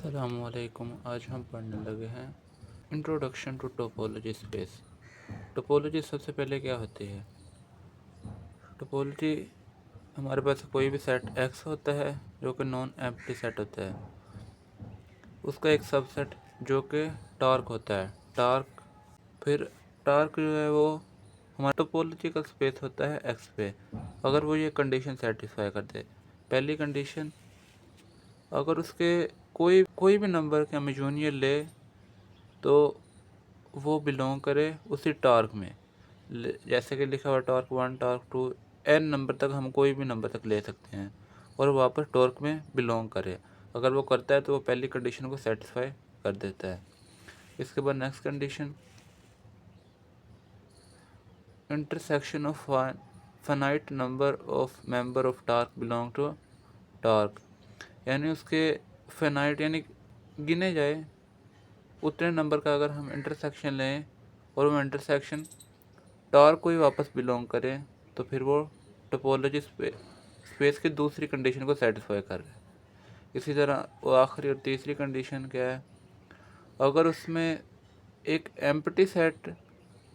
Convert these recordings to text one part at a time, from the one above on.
अस्सलामुअलैकुम। आज हम पढ़ने लगे हैं introduction to topology space. Topology सबसे पहले क्या होती है? टोपोलॉजी हमारे पास कोई भी सेट एक्स होता है जो कि नॉन एम्प्टी सेट होता है, उसका एक सबसेट जो कि टार्क होता है। फिर टार्क जो है वो हमारा टोपोलॉजिकल स्पेस होता है एक्स पे, अगर वो ये कंडीशन सेटिस्फाई कर दे। पहली कंडीशन, अगर उसके कोई भी नंबर के हम यूनियन ले तो वो बिलोंग करे उसी टार्क में। जैसे कि लिखा हुआ टार्क 1, टार्क 2, एन नंबर तक हम कोई भी नंबर तक ले सकते हैं और वापस टार्क में बिलोंग करे। अगर वो करता है तो वो पहली कंडीशन को सेटिस्फाई कर देता है। इसके बाद next condition, intersection of finite number of member of टार्क बिलोंग टू टार्क, यानी उसके फाइनाइट यानी गिने जाए उतने नंबर का अगर हम इंटरसेक्शन लें और वो इंटरसेक्शन टार्क को ही वापस बिलोंग करे तो फिर वो टोपोलॉजी स्पेस की दूसरी कंडीशन को सेटिस्फाई कर रहा है। इसी तरह वो आखिरी और तीसरी कंडीशन क्या है, अगर उसमें एक एम्प्टी सेट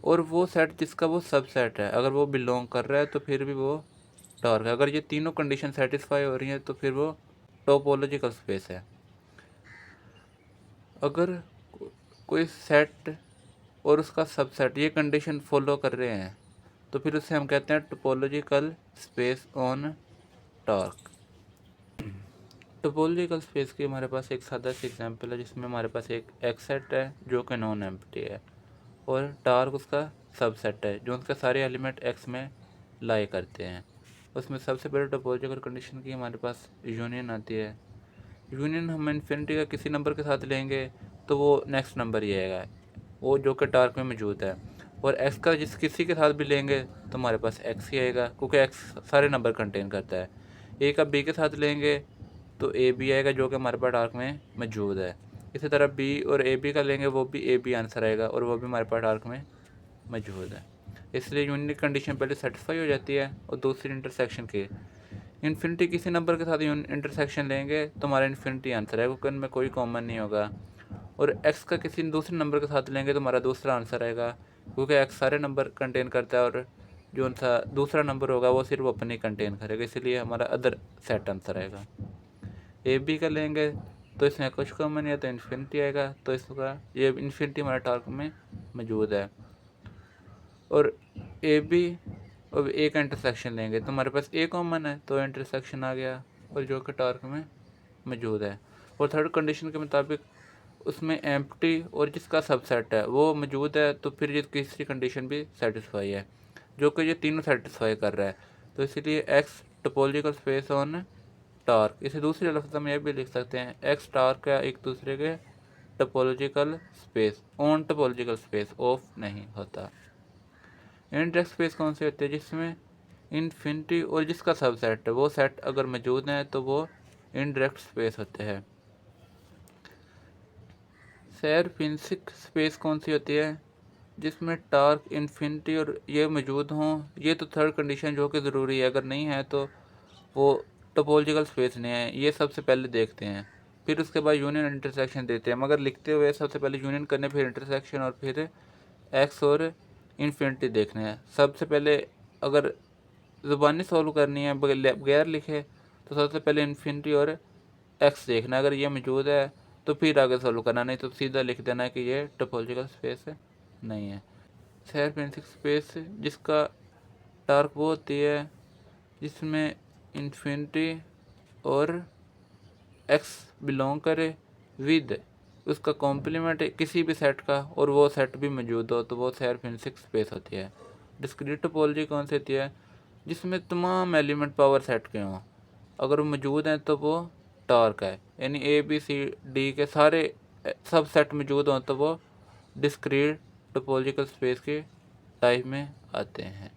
और वो सेट जिसका वो सबसेट है अगर वो बिलोंग कर रहा है तो फिर भी वो टार्क है। अगर ये तीनों कंडीशन सेटिस्फाई हो रही हैं तो फिर वो टोपोलॉजिकल स्पेस है। अगर कोई सेट और उसका सबसेट ये कंडीशन फॉलो कर रहे हैं तो फिर उसे हम कहते हैं topological space on torque. Topological space की हमारे पास एक सादा सी एग्जांपल है जिसमें हमारे पास एक एक्स सेट है जो कि नॉन एम्प्टी है और टार्क उसका सबसेट है जो उसके सारे एलिमेंट एक्स में लाई करते हैं। उसमें सबसे पहले टोपोलॉजिकल कंडीशन की हमारे पास यूनियन आती है। यूनियन हम इन्फिनिटी का किसी नंबर के साथ लेंगे तो वो नेक्स्ट नंबर ही आएगा, वो जो कि टार्क में मौजूद है। और एक्स का किसी के साथ भी लेंगे तो हमारे पास एक्स ही आएगा क्योंकि एक्स सारे नंबर कंटेन करता है। ए का बी के साथ लेंगे तो ए बी आएगा जो कि हमारे पास टार्क में मौजूद है। इसी तरह बी और ए बी का लेंगे वो भी ए बी आंसर आएगा और वो भी हमारे पास टार्क में मौजूद है। इसलिए यूनियन कंडीशन पहले सेटिस्फाई हो जाती है और दूसरी इंटरसेक्शन की। इन्फिनिटी किसी नंबर के साथ इंटरसेक्शन लेंगे तो हमारा इन्फिनिटी आंसर है क्योंकि उनमें कोई कॉमन नहीं होगा। और एक्स का किसी दूसरे नंबर के साथ लेंगे तो हमारा दूसरा आंसर आएगा क्योंकि एक्स सारे नंबर कंटेन करता है और जो उनका दूसरा नंबर होगा वो सिर्फ अपने कंटेन करेगा, इसलिए हमारा अदर सेट आंसर आएगा। ए बी का लेंगे तो इसमें कुछ कॉमन है तो इन्फिनिटी आएगा, तो इसका ये इन्फिनिटी हमारे टार्क में मौजूद है। और ए बी और ए का इंटरसेक्शन लेंगे तो हमारे पास ए कॉमन है तो इंटरसेक्शन आ गया और जो कि टार्क में मौजूद है। और थर्ड कंडीशन के मुताबिक उसमें एम्प्टी और जिसका सबसेट है वो मौजूद है तो फिर ये तीसरी कंडीशन भी सेटिस्फाई है जो कि ये तीनों सेटिस्फाई कर रहा है। तो इसीलिए x topological space on torque, इसे दूसरे लफ्ज़ में यह भी लिख सकते हैं एक्स टार्क का एक दूसरे के topological space on topological space of नहीं होता। इनडायरेक्ट स्पेस कौन सी होती है? जिसमें इन्फिनिटी और जिसका सबसेट है वो सेट अगर मौजूद है तो वो इनडायरेक्ट स्पेस होते हैं। सैरफिंसिक स्पेस कौन सी होती है? जिसमें टार्क इन्फिनिटी और ये मौजूद हों। ये तो थर्ड कंडीशन जो कि ज़रूरी है, अगर नहीं है तो वो टोपोलॉजिकल स्पेस नहीं है। ये सबसे पहले देखते हैं, फिर उसके बाद यूनियन इंटरसेक्शन देते हैं, मगर लिखते हुए सबसे पहले यूनियन करने फिर इंटरसेक्शन और फिर एक्स और इन्फिनिटी देखने हैं। सबसे पहले अगर ज़ुबानी सॉल्व करनी है बगैर लिखे तो सबसे पहले इन्फिनिटी और एक्स देखना, अगर ये मौजूद है तो फिर आगे सॉल्व करना, नहीं तो सीधा लिख देना है कि ये टोपोलॉजिकल स्पेस नहीं है। सैरफिंसिक स्पेस जिसका टार्क वो होती है जिसमें इन्फिनिटी और एक्स बिलोंग करे विद उसका कॉम्प्लीमेंट किसी भी सेट का और वो सेट भी मौजूद हो तो वो सैरफिंसिक स्पेस होती है। डिस्क्रीट टोपोलॉजी कौन सी होती है? जिसमें तमाम एलिमेंट पावर सेट के हों, अगर वो मौजूद हैं तो वो टार्क है, यानी ए बी सी डी के सारे सब सेट मौजूद हों तो वो डिस्क्रीट टोपोलॉजिकल स्पेस के टाइप में आते हैं।